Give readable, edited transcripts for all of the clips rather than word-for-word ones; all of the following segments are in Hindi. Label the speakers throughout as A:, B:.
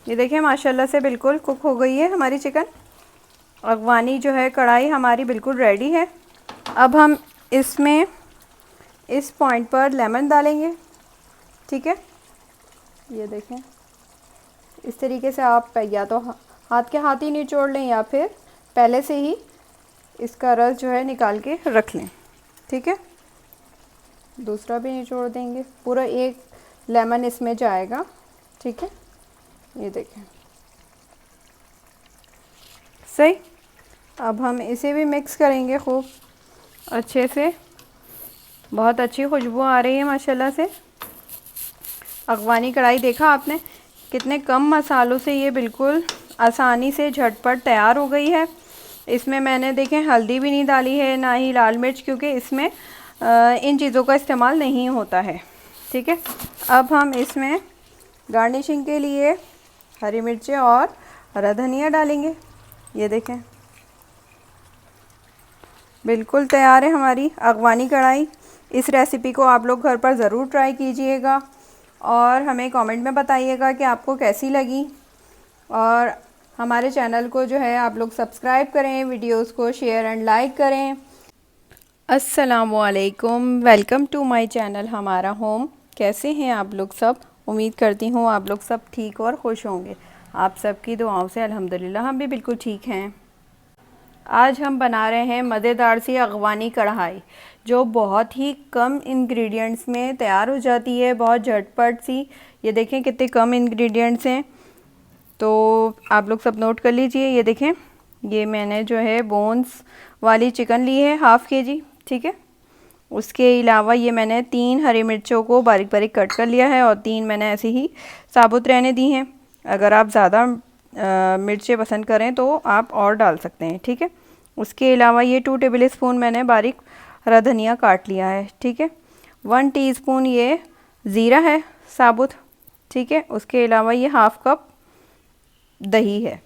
A: ये देखिए माशाल्लाह से बिल्कुल कुक हो गई है हमारी चिकन। अगवानी जो है कढ़ाई हमारी बिल्कुल रेडी है। अब हम इसमें इस पॉइंट पर लेमन डालेंगे, ठीक है। ये देखें इस तरीके से आप या तो हाथ के हाथ ही निचोड़ लें या फिर पहले से ही इसका रस जो है निकाल के रख लें, ठीक है। दूसरा भी निचोड़ देंगे, पूरा एक लेमन इसमें जाएगा, ठीक है। ये देखें सही। अब हम इसे भी मिक्स करेंगे खूब अच्छे से। बहुत अच्छी खुशबू आ रही है माशाल्लाह से। अगवानी कढ़ाई देखा आपने कितने कम मसालों से ये बिल्कुल आसानी से झटपट तैयार हो गई है। इसमें मैंने देखें हल्दी भी नहीं डाली है, ना ही लाल मिर्च, क्योंकि इसमें इन चीज़ों का इस्तेमाल नहीं होता है, ठीक है। अब हम इसमें गार्निशिंग के लिए हरी मिर्चें और हरा धनिया डालेंगे। ये देखें बिल्कुल तैयार है हमारी अगवानी कढ़ाई। इस रेसिपी को आप लोग घर पर ज़रूर ट्राई कीजिएगा और हमें कमेंट में बताइएगा कि आपको कैसी लगी। और हमारे चैनल को जो है आप लोग सब्सक्राइब करें, वीडियोस को शेयर एंड लाइक करें। अस्सलामुअलैकुम, वेलकम टू माय चैनल हमारा होम। कैसे हैं आप लोग सब? उम्मीद करती हूँ आप लोग सब ठीक और खुश होंगे। आप सबकी दुआओं से अल्हम्दुलिल्लाह हम भी बिल्कुल ठीक हैं। आज हम बना रहे हैं मज़ेदार सी अगवानी कढ़ाई, जो बहुत ही कम इंग्रेडिएंट्स में तैयार हो जाती है, बहुत झटपट सी। ये देखें कितने कम इंग्रेडिएंट्स हैं, तो आप लोग सब नोट कर लीजिए। ये देखें ये मैंने जो है बोन्स वाली चिकन ली है ½ kg, ठीक है। उसके अलावा ये मैंने 3 हरी मिर्चों को बारीक बारीक कट कर लिया है और 3 मैंने ऐसे ही साबुत रहने दी हैं। अगर आप ज़्यादा मिर्चें पसंद करें तो आप और डाल सकते हैं, ठीक है। उसके अलावा ये 2 टेबल स्पून मैंने बारीक हरा धनिया काट लिया है, ठीक है। 1 टीस्पून ये ज़ीरा है साबुत, ठीक है। उसके अलावा ये ½ कप दही है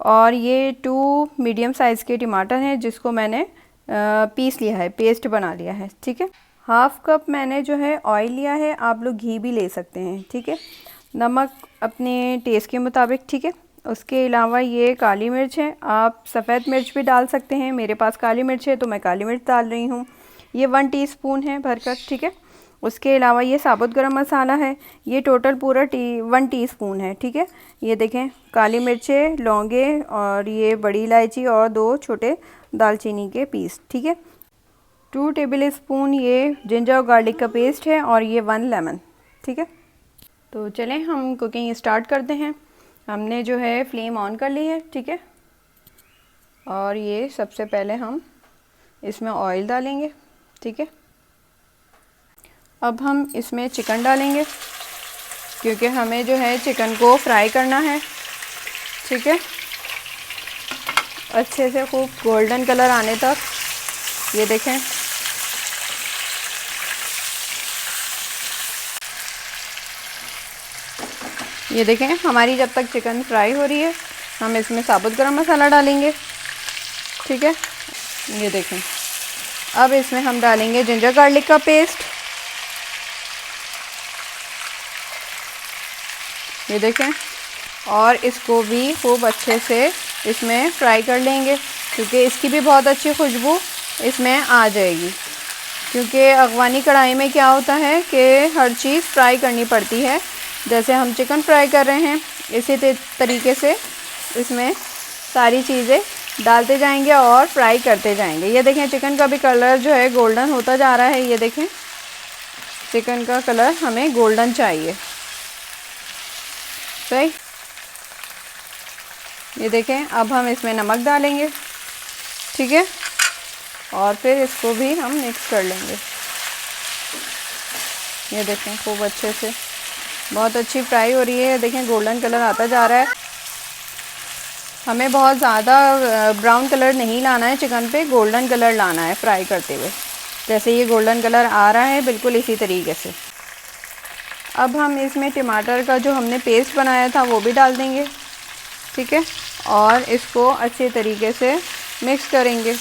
A: और ये 2 मीडियम साइज़ के टमाटर हैं जिसको मैंने पीस लिया है, पेस्ट बना लिया है, ठीक है। ½ कप मैंने जो है ऑयल लिया है, आप लोग घी भी ले सकते हैं, ठीक है। नमक अपने टेस्ट के मुताबिक, ठीक है। उसके अलावा ये काली मिर्च है, आप सफ़ेद मिर्च भी डाल सकते हैं। मेरे पास काली मिर्च है तो मैं काली मिर्च डाल रही हूँ। ये 1 टीस्पून है भरकर, ठीक है। उसके अलावा ये साबुत गरम मसाला है, ये टोटल पूरा 1 टीस्पून है, ठीक है। ये देखें काली मिर्चें, लौंगे और ये बड़ी इलायची और 2 छोटे दालचीनी के पीस, ठीक है। 2 टेबल स्पून ये जिंजर और गार्लिक का पेस्ट है और ये 1 लेमन, ठीक है। तो चलें हम कुकिंग स्टार्ट करते हैं। हमने जो है फ्लेम ऑन कर ली है, ठीक है। और ये सबसे पहले हम इसमें ऑयल डालेंगे, ठीक है। अब हम इसमें चिकन डालेंगे क्योंकि हमें जो है चिकन को फ्राई करना है, ठीक है। अच्छे से खूब गोल्डन कलर आने तक। ये देखें ये देखें हमारी जब तक चिकन फ्राई हो रही है हम इसमें साबुत गरम मसाला डालेंगे, ठीक है। ये देखें अब इसमें हम डालेंगे जिंजर गार्लिक का पेस्ट। ये देखें और इसको भी खूब अच्छे से इसमें फ्राई कर लेंगे क्योंकि इसकी भी बहुत अच्छी खुशबू इसमें आ जाएगी। क्योंकि अगवानी कढ़ाई में क्या होता है कि हर चीज़ फ्राई करनी पड़ती है। जैसे हम चिकन फ्राई कर रहे हैं इसी तरीके से इसमें सारी चीज़ें डालते जाएंगे और फ्राई करते जाएंगे। ये देखें चिकन का भी कलर जो है गोल्डन होता जा रहा है। ये देखें चिकन का कलर हमें गोल्डन चाहिए, सही। ये देखें अब हम इसमें नमक डालेंगे, ठीक है। और फिर इसको भी हम मिक्स कर लेंगे। ये देखें खूब अच्छे से बहुत अच्छी फ्राई हो रही है। देखें गोल्डन कलर आता जा रहा है। हमें बहुत ज़्यादा ब्राउन कलर नहीं लाना है चिकन पे, गोल्डन कलर लाना है फ्राई करते हुए। जैसे ये गोल्डन कलर आ रहा है बिल्कुल इसी तरीके से। अब हम इसमें टमाटर का जो हमने पेस्ट बनाया था वो भी डाल देंगे, ठीक है। और इसको अच्छे तरीके से मिक्स करेंगे।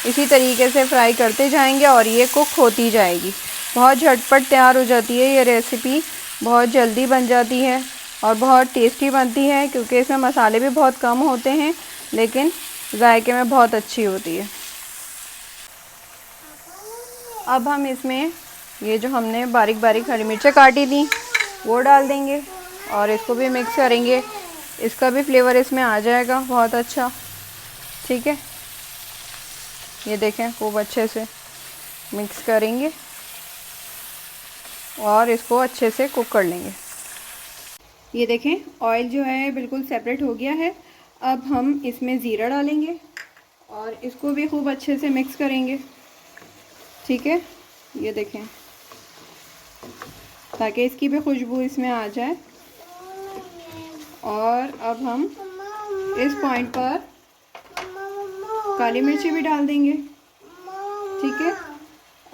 A: इसी तरीके से फ्राई करते जाएंगे और ये कुक होती जाएगी। बहुत झटपट तैयार हो जाती है ये रेसिपी, बहुत जल्दी बन जाती है। और बहुत टेस्टी बनती है क्योंकि इसमें मसाले भी बहुत कम होते हैं, लेकिन जायके में बहुत अच्छी होती है। अब हम इसमें ये जो हमने बारीक बारीक हरी मिर्चें काटी थी वो डाल देंगे और इसको भी मिक्स करेंगे। इसका भी फ्लेवर इसमें आ जाएगा बहुत अच्छा। ठीक है, ये देखें खूब अच्छे से मिक्स करेंगे और इसको अच्छे से कुक कर लेंगे। ये देखें ऑयल जो है बिल्कुल सेपरेट हो गया है। अब हम इसमें ज़ीरा डालेंगे और इसको भी खूब अच्छे से मिक्स करेंगे। ठीक है, ये देखें ताकि इसकी भी खुशबू इसमें आ जाए। और अब हम इस पॉइंट पर काली मिर्ची भी डाल देंगे। ठीक है,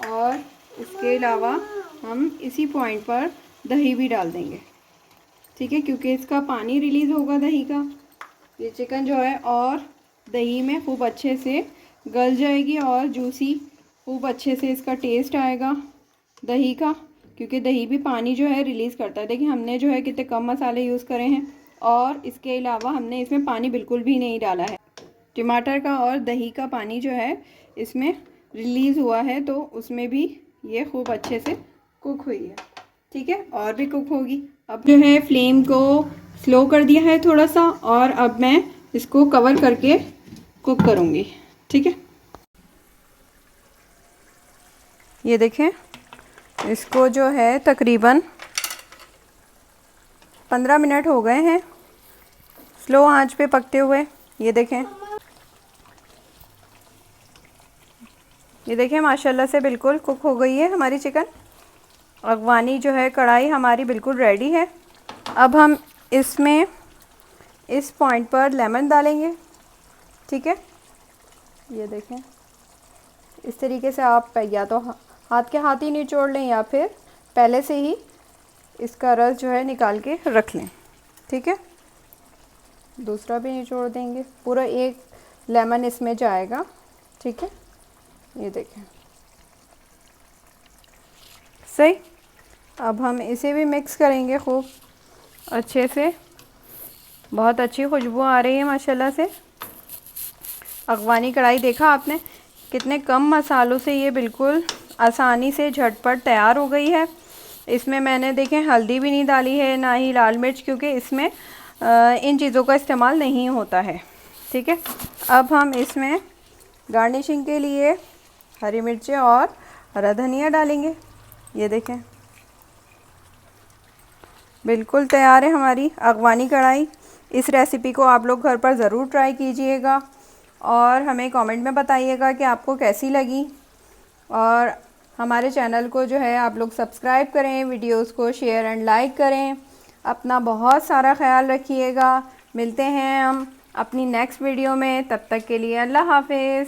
A: और इसके अलावा हम इसी पॉइंट पर दही भी डाल देंगे। ठीक है, क्योंकि इसका पानी रिलीज़ होगा दही का। ये चिकन जो है और दही में खूब अच्छे से गल जाएगी और जूसी खूब अच्छे से इसका टेस्ट आएगा दही का, क्योंकि दही भी पानी जो है रिलीज़ करता है। देखिए हमने जो है कितने कम मसाले यूज़ करे हैं और इसके अलावा हमने इसमें पानी बिल्कुल भी नहीं डाला है। टमाटर का और दही का पानी जो है इसमें रिलीज़ हुआ है, तो उसमें भी ये खूब अच्छे से कुक हुई है। ठीक है, और भी कुक होगी। अब जो है फ्लेम को स्लो कर दिया है थोड़ा सा, और अब मैं इसको कवर करके कुक करूँगी। ठीक है, ये देखें इसको जो है तकरीबन 15 मिनट हो गए हैं स्लो आंच पे पकते हुए। ये देखें, ये देखें माशाल्लाह से बिल्कुल कुक हो गई है हमारी चिकन। अगवानी जो है कढ़ाई हमारी बिल्कुल रेडी है। अब हम इसमें इस पॉइंट पर लेमन डालेंगे। ठीक है, ये देखें इस तरीके से आप या तो हाथ के हाथ ही निचोड़ लें या फिर पहले से ही इसका रस जो है निकाल के रख लें। ठीक है, दूसरा भी निचोड़ देंगे, पूरा एक लेमन इसमें जाएगा। ठीक है, ये देखें सही। अब हम इसे भी मिक्स करेंगे खूब अच्छे से। बहुत अच्छी खुशबू आ रही है माशाल्लाह से। अगवानी कढ़ाई देखा आपने कितने कम मसालों से ये बिल्कुल आसानी से झटपट तैयार हो गई है। इसमें मैंने देखें हल्दी भी नहीं डाली है, ना ही लाल मिर्च, क्योंकि इसमें इन चीज़ों का इस्तेमाल नहीं होता है। ठीक है, अब हम इसमें गार्निशिंग के लिए हरी मिर्चें और हरा धनिया डालेंगे। ये देखें बिल्कुल तैयार है हमारी अगवानी कढ़ाई। इस रेसिपी को आप लोग घर पर ज़रूर ट्राई कीजिएगा और हमें कमेंट में बताइएगा कि आपको कैसी लगी। और हमारे चैनल को जो है आप लोग सब्सक्राइब करें, वीडियोस को शेयर एंड लाइक करें। अपना बहुत सारा ख्याल रखिएगा। मिलते हैं हम अपनी नेक्स्ट वीडियो में, तब तक के लिए अल्लाह हाफिज़।